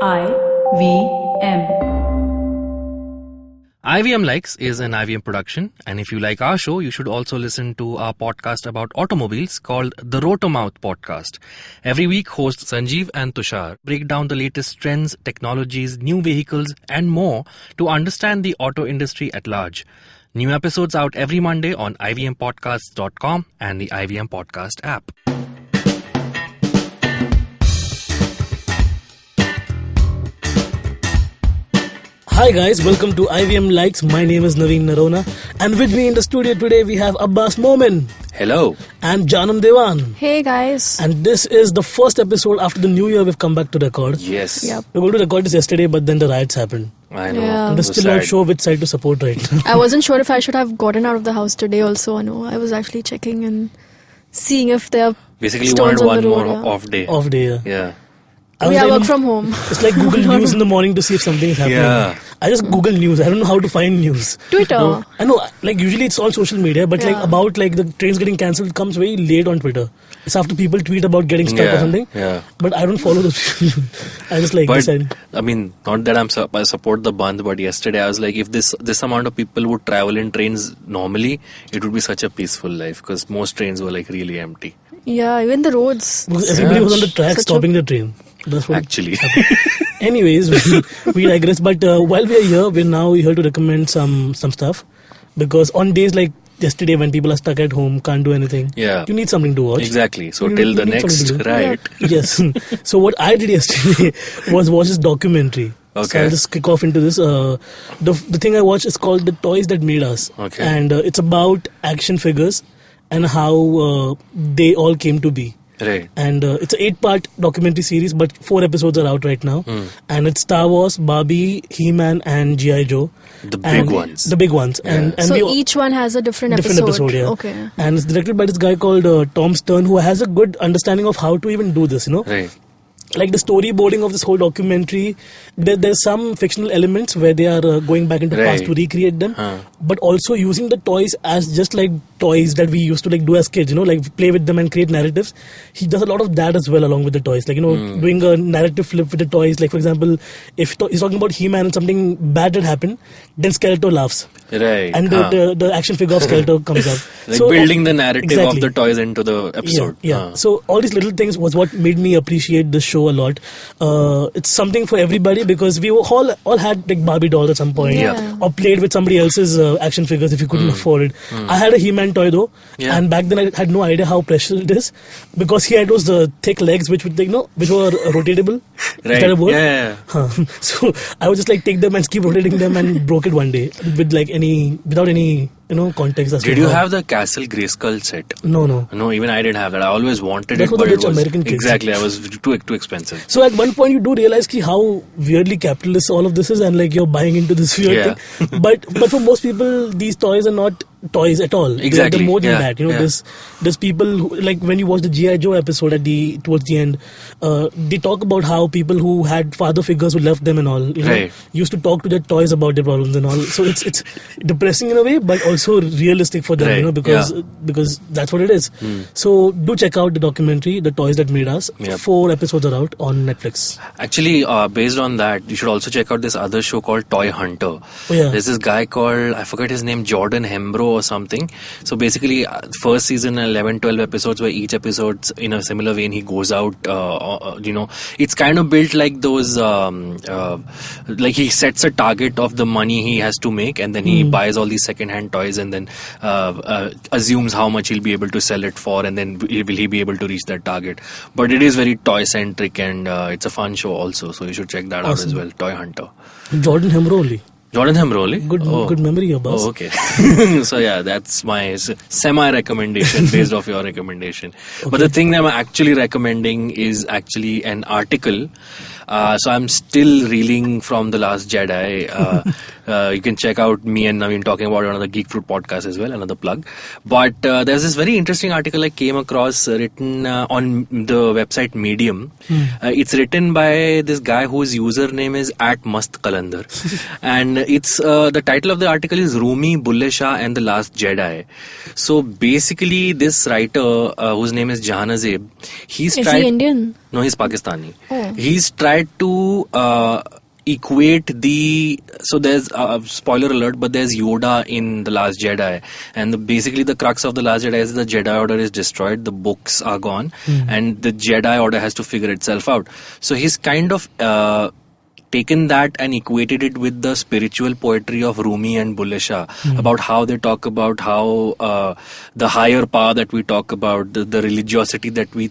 IVM. IVM Likes is an IVM production, and if you like our show, you should also listen to our podcast about automobiles called the Rotomouth Podcast. Every week, hosts Sanjeev and Tushar break down the latest trends, technologies, new vehicles, and more to understand the auto industry at large. New episodes out every Monday on ivmpodcasts.com and the IVM Podcast app. Hi guys, welcome to IVM Likes. My name is Navin, and with me in the studio today we have Abbas Momin. Hello. And Jaanam Devan. Hey guys. And this is the first episode after the new year we've come back to record. Yes. Yep. We were going to record this yesterday, but then the riots happened. I know. Yeah. And we're still not sure which side to support right now. I wasn't sure if I should have gotten out of the house today also. No, I was actually checking and seeing if there are Basically, stones wanted on one the road, more off day. Off day, yeah. Yeah. I Yeah, work from home. It's like Google News in the morning to see if something is happening. Yeah. I just Google News. I don't know how to find news. Twitter. No, I know, like usually it's all social media, but like Yeah. about like the trains getting cancelled comes very late on Twitter. It's after people tweet about getting stuck or something. Yeah. But I don't follow those people. I just like decide. I mean, not that I support the Bandh, but yesterday I was like, if this amount of people would travel in trains normally, it would be such a peaceful life because most trains were like really empty. Yeah, even the roads. Because everybody was on the track Such a- stopping the train. That's what Actually. Anyways, we digress. But while we are here, we're now here to recommend some stuff. Because on days like yesterday when people are stuck at home, can't do anything, Yeah. you need something to watch. Exactly. So You till the need something next, to do. right? Yes. So what I did yesterday was watch this documentary. So Okay. I'll just kick off into this. The thing I watched is called The Toys That Made Us. Okay. And it's about action figures and how they all came to be. Right. And it's an 8-part documentary series, but 4 episodes are out right now. And it's Star Wars, Barbie, He-Man, and G.I. Joe. The big ones. The big ones. Yeah. And So we, each one has a different episode. yeah. Okay. And it's directed by this guy called Tom Stern, who has a good understanding of how to even do this, you know. Right. Like the storyboarding of this whole documentary, there's some fictional elements where they are going back into past Right. to recreate them, Huh. but also using the toys as just like toys that we used to like do as kids, you know, like play with them and create narratives. He does a lot of that as well along with the toys, like, you know, doing a narrative flip with the toys. Like, for example, if he's talking about He-Man and something bad had happened, then Skeletor laughs. Right. And the action figure of Skeletor comes up. Like building the narrative exactly. of the toys into the episode. Yeah. So all these little things was what made me appreciate this show a lot. It's something for everybody because we all had like Barbie dolls at some point, Yeah. or played with somebody else's action figures if you couldn't afford it. I had a He-Man toy though, Yeah. and back then I had no idea how precious it is because he had those thick legs which were rotatable. Right. Is that a word? Yeah. So I would just like take them and keep rotating them and broke it one day without any context. As to Did you how. have the Castle Grayskull set? No. No, even I didn't have that. I always wanted That's it, for the but rich it was American kids. exactly. I was too expensive. So at one point you do realize how weirdly capitalist all of this is, and like you're buying into this weird Yeah. thing. But for most people, these toys are not toys at all. Exactly. They're more than Yeah. that. Yeah. There's people who, like when you watch the G.I. Joe episode towards the end, they talk about how people who had father figures who left them and all, Right. used to talk to their toys about their problems and all. So it's depressing in a way, but also realistic for them, Right. because that's what it is. So do check out the documentary, The Toys That Made Us. Yep. 4 episodes are out on Netflix. Actually, based on that, you should also check out this other show called Toy Hunter. Oh, yeah. There's this guy called, I forget his name, Jordan Hembro or something. So basically, first season 11, 12 episodes where each episode's in a similar vein. He goes out, it's kind of built like those, like he sets a target of the money he has to make, and then he buys all these second-hand toys and then assumes how much he'll be able to sell it for, and then will he be able to reach that target. But it is very toy-centric, and it's a fun show also, so you should check that out as Awesome. well. Toy Hunter. Jordan Hemroli. Jordan Hemroli? Good memory, Abbas. Oh, okay. So yeah, that's my semi-recommendation based off your recommendation. But the thing that I'm actually recommending is actually an article. So I'm still reeling from The Last Jedi. You can check out me and Navin talking about it on the Geek Fruit podcast as well, another plug. But there's this very interesting article I came across written on the website Medium. It's written by this guy whose username is @mastqalandar. And it's the title of the article is Rumi, Bulle Shah and the Last Jedi. So basically this writer whose name is Jahanazeb, Is he Indian? No, he's Pakistani. Oh. He's tried to equate so there's spoiler alert, but there's Yoda in The Last Jedi, and basically the crux of The Last Jedi is the Jedi Order is destroyed, the books are gone, and the Jedi Order has to figure itself out. So he's kind of taken that and equated it with the spiritual poetry of Rumi and Bulle Shah, about how they talk about how the higher power that we talk about, the religiosity that we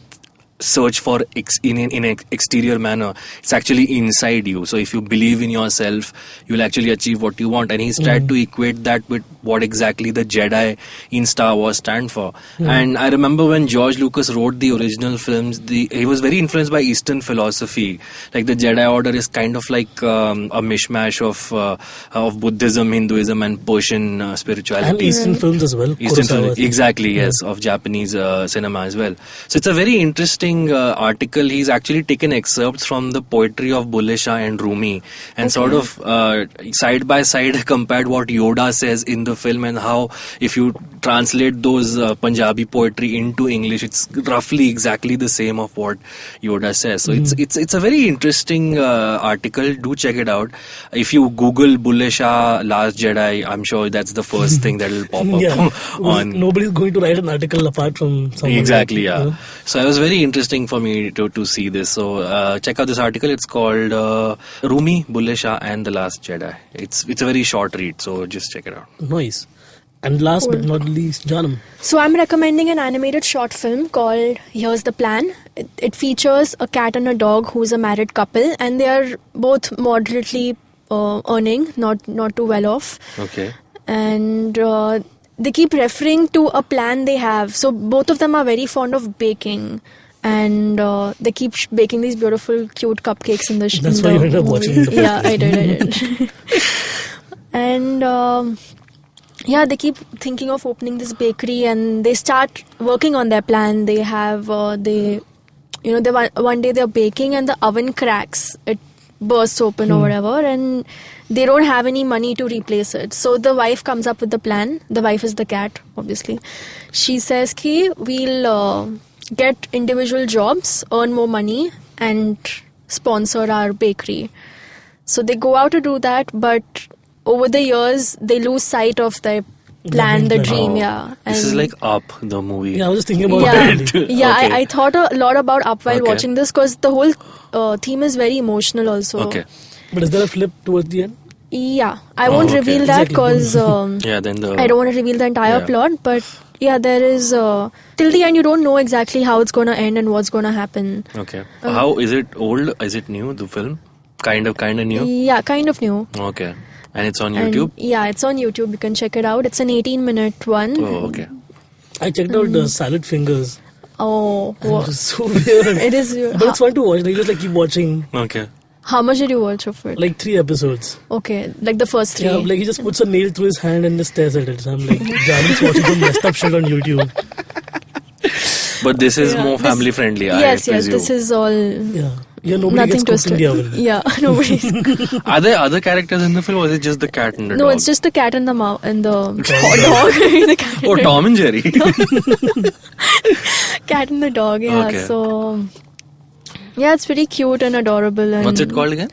search for in an exterior manner, it's actually inside you. So if you believe in yourself, you'll actually achieve what you want. And he's tried to equate that with what exactly the Jedi in Star Wars stand for. And I remember when George Lucas wrote the original films, he was very influenced by Eastern philosophy. Like the Jedi Order is kind of like a mishmash of Buddhism, Hinduism and Persian spirituality. And Eastern films as well. Exactly, yes, of Japanese cinema as well. So it's a very interesting article. He's actually taken excerpts from the poetry of Bulle Shah and Rumi and sort of side by side compared what Yoda says in the film and how if you translate those Punjabi poetry into English, it's roughly exactly the same of what Yoda says. So it's a very interesting article. Do check it out. If you Google Bulle Shah Last Jedi, I'm sure that's the first thing that will pop up on. Nobody's going to write an article apart from someone. Exactly, yeah. So it was very interesting for me to see this. So check out this article. It's called Rumi, Bulle Shah and the Last Jedi. It's a very short read, so just check it out. Nice. And last but not least, Jaanam. So I'm recommending an animated short film called Here's the Plan. It features a cat and a dog who's a married couple, and they are both moderately earning, not too well off. Okay. And they keep referring to a plan they have. So both of them are very fond of baking. And they keep baking these beautiful, cute cupcakes in the That's why you ended up watching the Yeah, I did. And they keep thinking of opening this bakery, and they start working on their plan. They have one day they're baking and the oven cracks. It bursts open or whatever, and they don't have any money to replace it. So the wife comes up with the plan. The wife is the cat, obviously. She says, "Ki we'll get individual jobs, earn more money, and sponsor our bakery." So they go out to do that, but over the years they lose sight of their plan, the dream. This is like Up, the movie. Yeah, I was just thinking about that. Okay. I thought a lot about Up while watching this, because the whole theme is very emotional also. Okay. But is there a flip towards the end? Yeah, I won't reveal that because I don't want to reveal the entire plot, but there is till the end you don't know exactly how it's going to end and what's going to happen. Okay. How is it old? Is it new, the film? Kind of new? Yeah, kind of new. Okay. And it's on YouTube? It's on YouTube. You can check it out. It's an 18-minute one. Oh, okay. I checked out the Salad Fingers. Oh, it was so weird. It is weird. But it's fun to watch. You just keep watching. Okay. How much did you watch of it? Like 3 episodes. Okay, like the first 3. Yeah, he just puts a nail through his hand and just stares at it. So I'm like, Janam's watching some messed up shit on YouTube. But this is more family friendly, yes, this is all... Yeah, nobody gets cooked in the oven. Yeah, nobody. Are there other characters in the film, or is it just the cat and the dog? No, it's just the cat and the dog. The cat Tom and Jerry. Cat and the dog, Okay. So... Yeah, it's pretty cute and adorable. And what's it called again?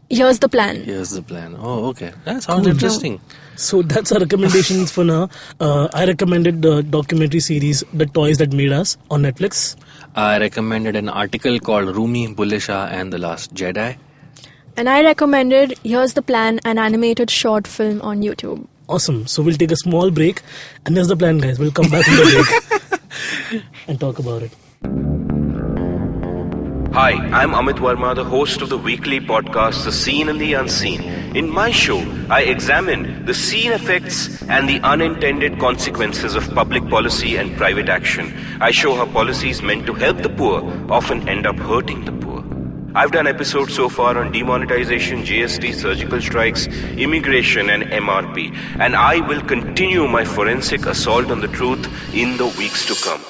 Here's the Plan. Here's the Plan. Oh, okay. That sounds interesting. So that's our recommendations for now. I recommended the documentary series The Toys That Made Us on Netflix. I recommended an article called Rumi, Bulle Shah and the Last Jedi. And I recommended Here's the Plan, an animated short film on YouTube. Awesome. So we'll take a small break. And there's the plan, guys. We'll come back from the break and talk about it. Hi, I'm Amit Verma, the host of the weekly podcast The Seen and the Unseen. In my show, I examine the seen effects and the unintended consequences of public policy and private action. I show how policies meant to help the poor often end up hurting the poor. I've done episodes so far on demonetization, GST, surgical strikes, immigration and MRP. And I will continue my forensic assault on the truth in the weeks to come.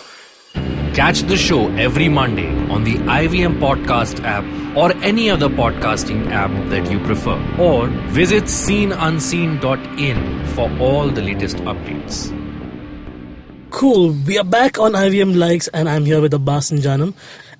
Catch the show every Monday on the IVM podcast app or any other podcasting app that you prefer. Or visit seenunseen.in for all the latest updates. Cool. We are back on IVM Likes and I'm here with Abbas and Jaanam.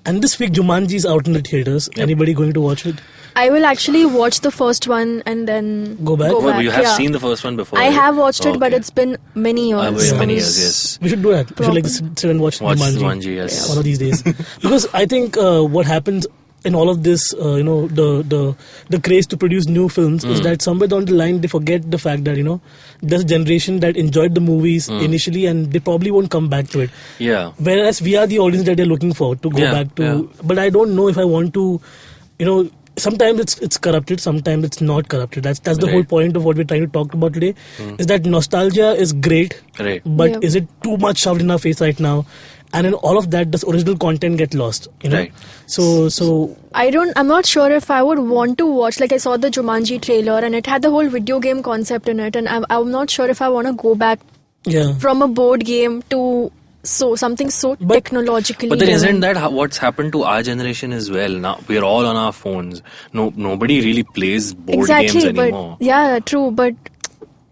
And this week Jumanji is out in the theaters. Yep. Anybody going to watch it? I will actually watch the first one and then go back. Well, you have seen the first one before? I have watched it, but it's been many years. Many years, yes. We should do that. We should sit and watch Jumanji, yes. One of these days. Because I think what happens in all of this, the craze to produce new films is that somewhere down the line they forget the fact that, there's a generation that enjoyed the movies initially and they probably won't come back to it. Yeah. Whereas we are the audience that they're looking for to go back to. Yeah. But I don't know if I want to, sometimes it's corrupted, sometimes it's not corrupted. That's the whole point of what we're trying to talk about today. Is that nostalgia is great, but is it too much shoved in our face right now? And in all of that, does original content get lost? Right. So I'm not sure if I would want to watch. Like I saw the Jumanji trailer, and it had the whole video game concept in it, and I'm not sure if I want to go back from a board game to something technologically. But then isn't that what's happened to our generation as well? Now we're all on our phones. Nobody really plays board games anymore. Yeah, true. But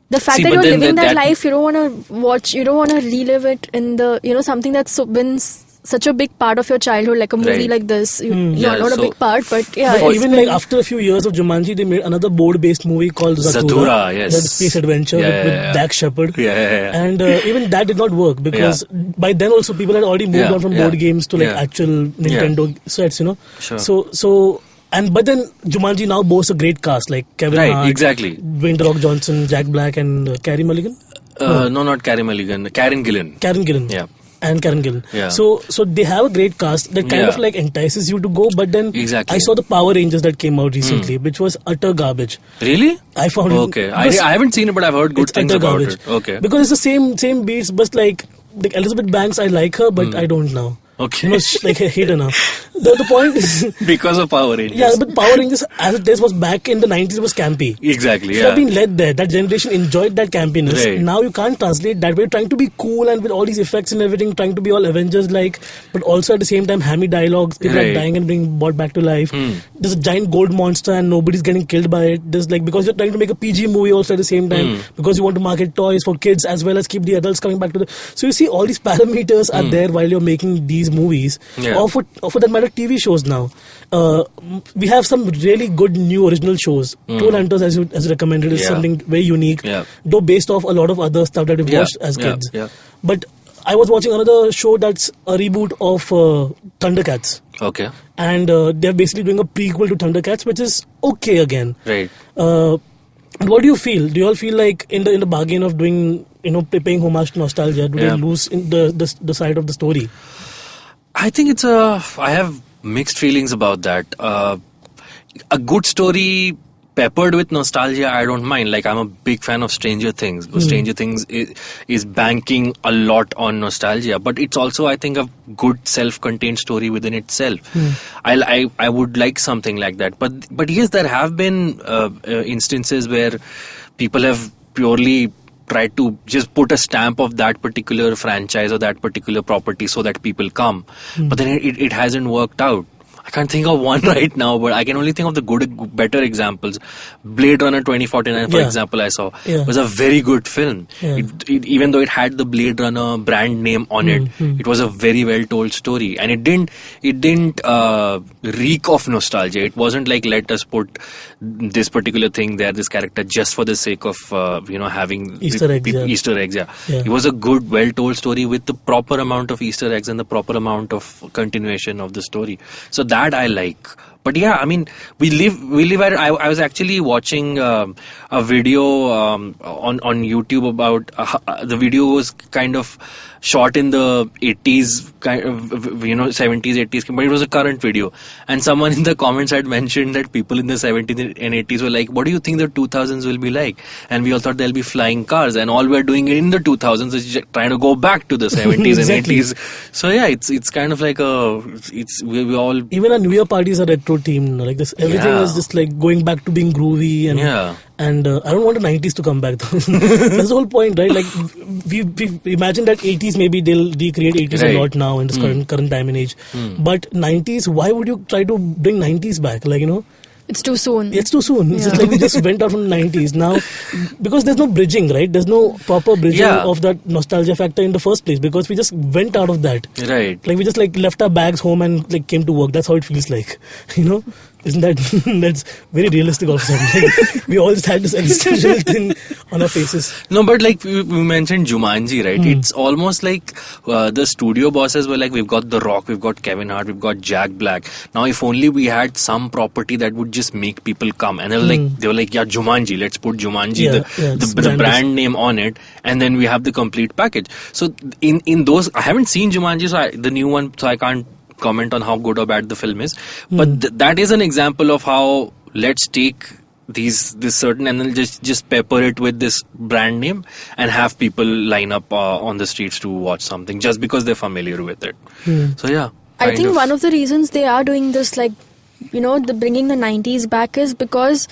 the fact that you're living that life, you don't want to watch, you don't want to relive it in the, something that's been such a big part of your childhood, like a movie like this. Not a big part, but yeah. But even like after a few years of Jumanji, they made another board-based movie called Zathura, yes. The space adventure with Dax Shepard. And even that did not work because by then also people had already moved on from board games to like actual Nintendo sets, Sure. But then Jumanji now boasts a great cast like Kevin Hart, Dwayne "The Rock" Johnson, Jack Black, and Carey Mulligan. No, not Carey Mulligan. Karen Gillan. Yeah. And Karen Gillan. Yeah. So they have a great cast that kind of like entices you to go. But then I saw the Power Rangers that came out recently, which was utter garbage. Really? I found it. Okay. I haven't seen it, but I've heard good things about it. Okay. Because it's the same beats, but like Elizabeth Banks, I like her, but I don't now. Okay. Like I hate her now. The point is because of Power Rangers. Yeah, but Power Rangers as it is was back in the 90s was campy. Exactly. So I've been led there. That generation enjoyed that campiness. Right. Now you can't translate that. We're trying to be cool and with all these effects and everything, trying to be all Avengers like, but also at the same time hammy dialogues. People are dying and being brought back to life. There's a giant gold monster and nobody's getting killed by it. There's like because you're trying to make a PG movie also at the same time because you want to market toys for kids as well as keep the adults coming back to the. So you see all these parameters are there while you're making these movies. Or for that matter, TV shows now. We have some really good new original shows. Troll Hunters, as you recommended, is something very unique. Though based off a lot of other stuff that we've watched as kids. But I was watching another show that's a reboot of Thundercats. Okay. And they're basically doing a prequel to Thundercats, which is okay again. Right. And what do you feel? Do you all feel like in the bargain of doing, paying homage to nostalgia, do they lose in the side of the story? I think I have mixed feelings about that. A good story peppered with nostalgia, I don't mind. Like, I'm a big fan of Stranger Things. Because Stranger Things is banking a lot on nostalgia. But it's also, I think, a good self-contained story within itself. I would like something like that. But yes, there have been instances where people have purely tried to just put a stamp of that particular franchise or that particular property so that people come. But then it hasn't worked out. I can't think of one right now, but I can only think of the better examples. Blade Runner 2049, for example, I saw. Was a very good film. Even though it had the Blade Runner brand name on it, it was a very well told story. And it didn't reek of nostalgia. It wasn't like, let us put this particular thing there, this character, just for the sake of, having Easter eggs. It was a good, well told story with the proper amount of Easter eggs and the proper amount of continuation of the story. So that I like. But yeah, I mean, we live at, I was actually watching a video on YouTube about, the video was kind of shot in the 80s, 70s, 80s, but it was a current video. And someone in the comments had mentioned that people in the 70s and 80s were like, what do you think the 2000s will be like? And we all thought there'll be flying cars, and all we're doing in the 2000s is just trying to go back to the 70s exactly. and 80s. So yeah, it's kind of like we all... Even our New Year parties are retro retro theme. Like this, everything is just like going back to being groovy and I don't want the 90s to come back though. That's the whole point, right? Like we imagine that 80s, maybe they'll recreate 80s a lot now in this current time and age. But 90s, why would you try to bring 90s back? Like, you know, it's too soon. It's too soon. It's just like we just went out from the 90s now, because there's no bridging, right? There's no proper bridging of that nostalgia factor in the first place, because we just went out of that. Right. Like we just like left our bags home and like came to work. That's how it feels like, you know? Isn't that that's very realistic also? Like, we all just had this existential thing on our faces. No, but like we mentioned Jumanji, right? It's almost like the studio bosses were like, we've got The Rock, we've got Kevin Hart, we've got Jack Black. Now if only we had some property that would just make people come. And they were like, yeah, Jumanji, let's put Jumanji, the brand name on it, and then we have the complete package. So in those, I haven't seen Jumanji, so the new one, so I can't comment on how good or bad the film is, but that is an example of how let's take this certain and then just pepper it with this brand name and have people line up on the streets to watch something just because they're familiar with it. So yeah, I think one of the reasons they are doing this, like, you know, the bringing the 90s back, is because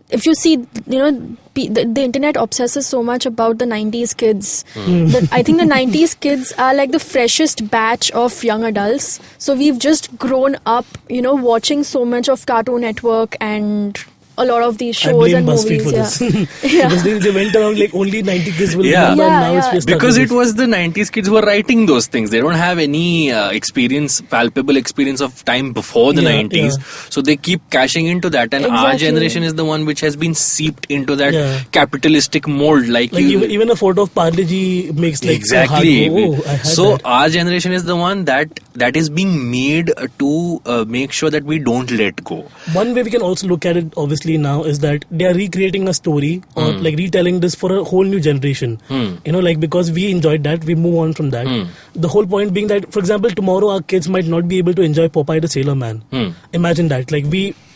if you see, you know, the internet obsesses so much about the 90s kids. That I think the 90s kids are like the freshest batch of young adults. So we've just grown up, you know, watching so much of Cartoon Network and a lot of these shows and BuzzFeed movies. For this. Because they went around like only 90 kids will remember, and now it's just because it was the 90s kids who were writing those things. They don't have any palpable experience of time before the 90s. So they keep cashing into that, and our generation is the one which has been seeped into that capitalistic mold. Like even a photo of Parle Ji makes like exactly. So our generation is the one that is being made to make sure that we don't let go. One way we can also look at it, obviously, now is that they are recreating a story or like retelling this for a whole new generation. You know, like because we enjoyed that, we move on from that. The whole point being that, for example, tomorrow our kids might not be able to enjoy Popeye the Sailor Man. Imagine that. Like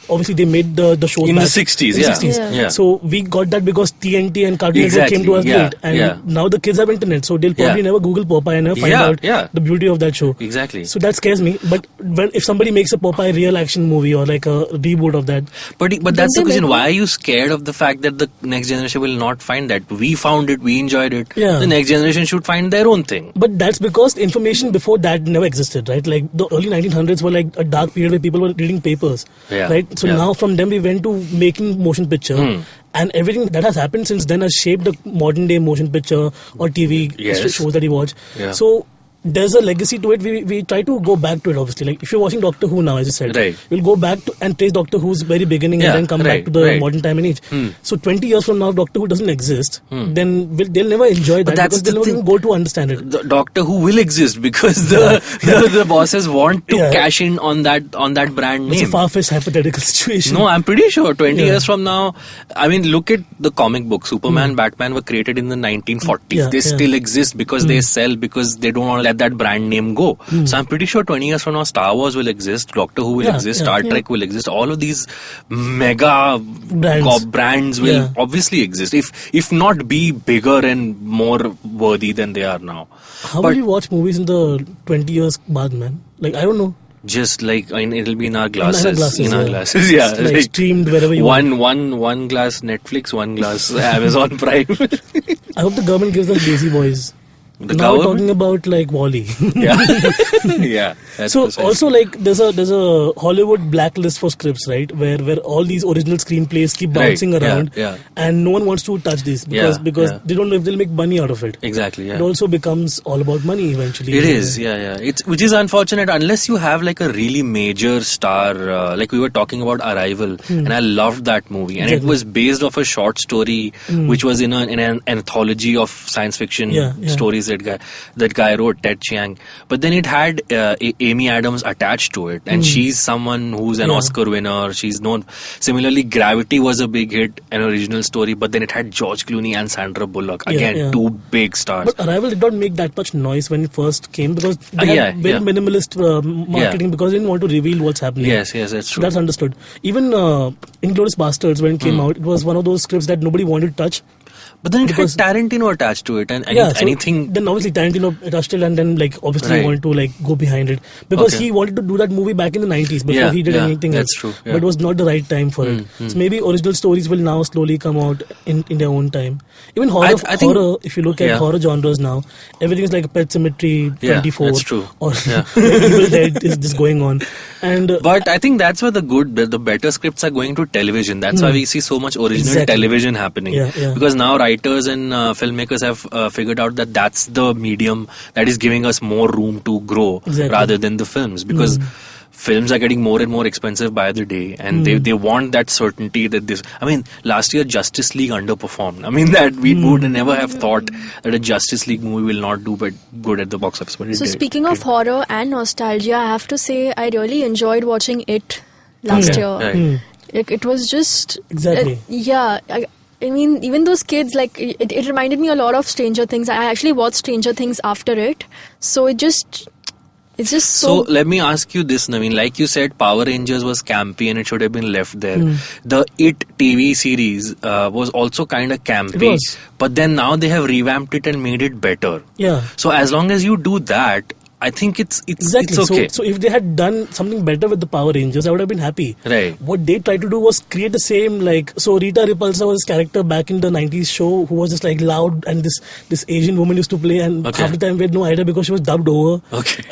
obviously they made the show in back the 60s. Yeah. So we got that because TNT and Cartoon Network came to us late, and now the kids have internet, so they'll probably never Google Popeye and never find out the beauty of that show. Exactly. So that scares me. But if somebody makes a Popeye real action movie or like a reboot of that, but that's the question. Why are you scared of the fact that the next generation will not find that? We found it, we enjoyed it. The next generation should find their own thing. But that's because the information before that never existed, right? Like the early 1900s were like a dark period where people were reading papers, right? So now from them we went to making motion picture, and everything that has happened since then has shaped the modern day motion picture or TV shows that we watch. So there's a legacy to it. We try to go back to it, obviously. Like if you're watching Doctor Who now, as you said, you'll go back to and trace Doctor Who's very beginning and then come back to the modern time and age. So 20 years from now, Doctor Who doesn't exist, then they'll never enjoy that because they'll never even go to understand it. The Doctor Who will exist because the bosses want to cash in on that brand name. It's a far-fetched hypothetical situation. No, I'm pretty sure 20 years from now, I mean, look at the comic book. Superman, Batman were created in the 1940s. They still exist because they sell, because they don't want to let that brand name go. So I'm pretty sure 20 years from now, Star Wars will exist, Doctor Who will exist, Star Trek will exist. All of these mega brands will obviously exist, if not be bigger and more worthy than they are now. How will you watch movies in the 20 years baad, man? Like, I don't know. Just like it'll be in our glasses. In our glasses, like streamed wherever you want. One glass Netflix, one glass Amazon Prime. I hope the government gives us lazy boys. Now we're talking about like WALL-E. So precise. Also like there's a Hollywood blacklist for scripts, right? Where all these original screenplays keep bouncing around, and no one wants to touch this because they don't know if they'll make money out of it. Exactly. It also becomes all about money eventually. It is. It's which is unfortunate unless you have like a really major star. Like we were talking about Arrival, and I loved that movie, and it was based off a short story which was in an anthology of science fiction stories that guy wrote, Ted Chiang. But then it had Amy Adams attached to it, and she's someone who's an Oscar winner. She's known. Similarly, Gravity was a big hit, an original story, but then it had George Clooney and Sandra Bullock, again two big stars. But Arrival did not make that much noise when it first came because they had very minimalist marketing because they didn't want to reveal what's happening. Yes, that's true. That's understood. Even Inglourious Bastards, when it came out, it was one of those scripts that nobody wanted to touch. But then it had Tarantino attached to it, and anything then obviously Tarantino rushed it, and then like obviously Right. he wanted to like go behind it because Okay. he wanted to do that movie back in the 90s before Yeah, he did yeah, anything that's else. true, yeah. But it was not the right time for it. So maybe original stories will now slowly come out in their own time. Even horror, I think- horror. If you look at Yeah. horror genres now, everything is like Pet Cemetery, Yeah, 24, that's true. or Yeah. Evil Dead is just going on, and But I think that's where the better scripts are going to television. That's why we see so much original Exactly. television happening. Yeah, yeah. Because now writers and filmmakers have figured out that that's the medium that is giving us more room to grow Exactly. rather than the films. Because films are getting more and more expensive by the day, and they want that certainty that this. I mean, last year Justice League underperformed. I mean, that we would never have thought that a Justice League movie will not do but good at the box office. But it So did. speaking of horror and nostalgia, I have to say I really enjoyed watching it last Okay, year. right. It was just Exactly. yeah. I mean, even those kids, like it reminded me a lot of Stranger Things. I actually watched Stranger Things after it, so it's just So let me ask you this, Navin. Like you said, Power Rangers was campy and it should have been left there. The It TV series was also kind of It campy, was. but then now they have revamped it and made it better. yeah. So as long as you do that, I think it's Exactly. okay. So if they had done something better with the Power Rangers, I would have been happy. Right. What they tried to do was create the same, like, so Rita Repulsa was this character back in the 90s show who was just like loud, and this Asian woman used to play, and Okay. half the time we had no idea because she was dubbed over. Okay.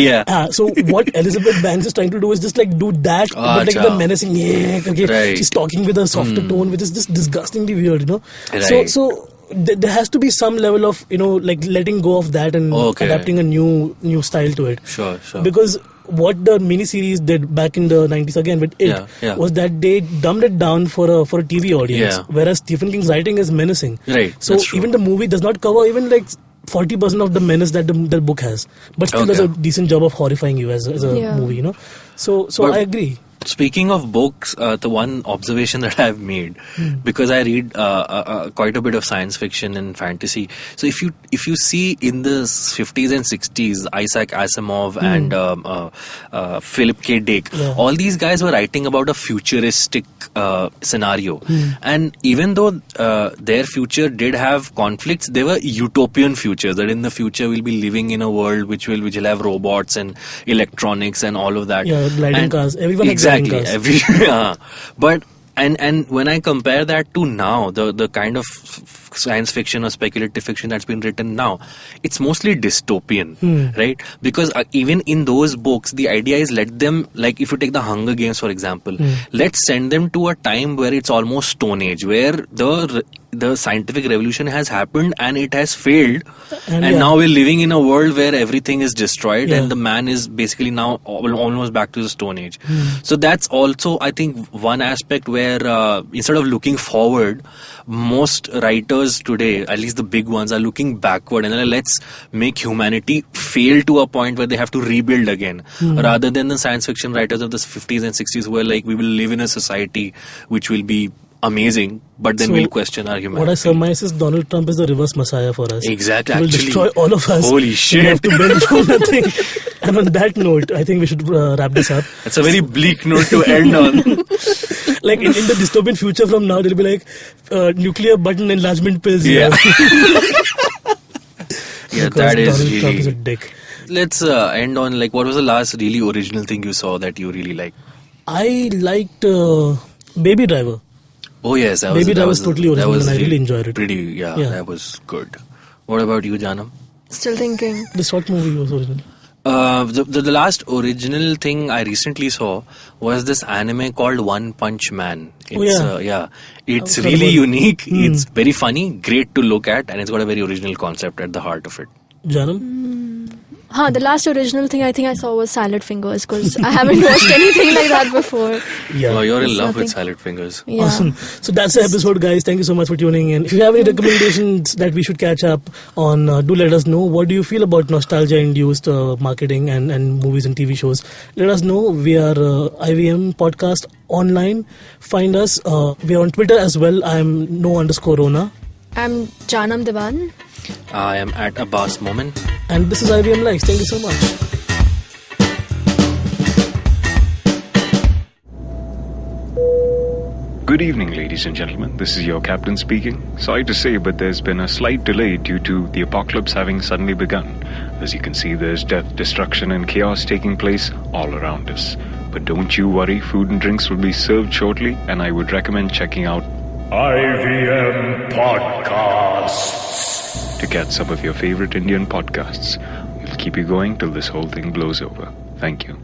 Yeah. So what Elizabeth Banks is trying to do is just like do that, but like Acha. the menacing, yeah, okay, Right. she's talking with a softer tone, which is just disgustingly weird, you know. Right. So there has to be some level of, you know, like letting go of that and Okay. adapting a new style to it. Sure. Because what the miniseries did back in the 90s again with it Yeah. was that they dumbed it down for a TV audience, Yeah. whereas Stephen King's writing is menacing. Right, So that's true. even the movie does not cover even like 40% of the menace that the book has, but still does a Okay. decent job of horrifying you as a Yeah. movie, you know. So But- I agree. Speaking of books, the one observation that I've made, because I read quite a bit of science fiction and fantasy. So if you see in the 50s and 60s, Isaac Asimov and Philip K. Dick, Yeah. all these guys were writing about a futuristic scenario, and even though their future did have conflicts, they were utopian futures. That in the future we'll be living in a world which will have robots and electronics and all of that. Yeah, gliding And- cars. Everyone has exactly. gliding cars. But and when I compare that to now, the kind of science fiction or speculative fiction that's been written now, it's mostly dystopian, right? Because even in those books, the idea is let them, like if you take the Hunger Games for example, let's send them to a time where it's almost Stone Age, where the scientific revolution has happened and it has failed, and yeah. now we're living in a world where everything is destroyed Yeah. and the man is basically now almost back to the Stone Age. So that's also, I think, one aspect where instead of looking forward, most writers today, at least the big ones, are looking backward and they're like, let's make humanity fail to a point where they have to rebuild again, rather than the science fiction writers of the 50s and 60s who were like, we will live in a society which will be amazing, but then So, we'll question our humanity. What I surmise is Donald Trump is the reverse messiah for us. Exactly, He will actually. destroy all of us. Holy We shit. have to build from nothing. And on that note, I think we should wrap this up. That's a very bleak note to end on. Like in the dystopian future from now, there'll be like nuclear button enlargement pills. Yeah. Yeah, Because that is Donald Trump is a really. dick. Let's end on, like, what was the last really original thing you saw that you really liked? I liked Baby Driver. Oh yes, that Baby Driver was was totally original and I really enjoyed it. Pretty, yeah, Yeah. that was good. What about you, Jaanam? still thinking. The short movie was original. The last original thing I recently saw was this anime called One Punch Man. It's, yeah. It's I've heard really about it. unique. It's very funny, great to look at, and it's got a very original concept at the heart of it. Janam? The last original thing I think I saw was Salad Fingers, because I haven't watched anything like that before. Yeah. Oh, you're in It's love with nothing. Salad Fingers. Yeah. Awesome. So that's the episode, guys. Thank you so much for tuning in. If you have any recommendations that we should catch up on, do let us know. What do you feel about nostalgia-induced marketing and movies and TV shows? Let us know. We are IVM Podcast online. Find us. We are on Twitter as well. I'm no_Rona. I'm Jaanam Devan. I am at Abbas Moment. And this is IVM Likes. Thank you so much. Good evening, ladies and gentlemen. This is your captain speaking. Sorry to say, but there's been a slight delay due to the apocalypse having suddenly begun. As you can see, there's death, destruction, and chaos taking place all around us. But don't you worry, food and drinks will be served shortly, and I would recommend checking out IVM Podcasts to get some of your favorite Indian podcasts. We'll keep you going till this whole thing blows over. Thank you.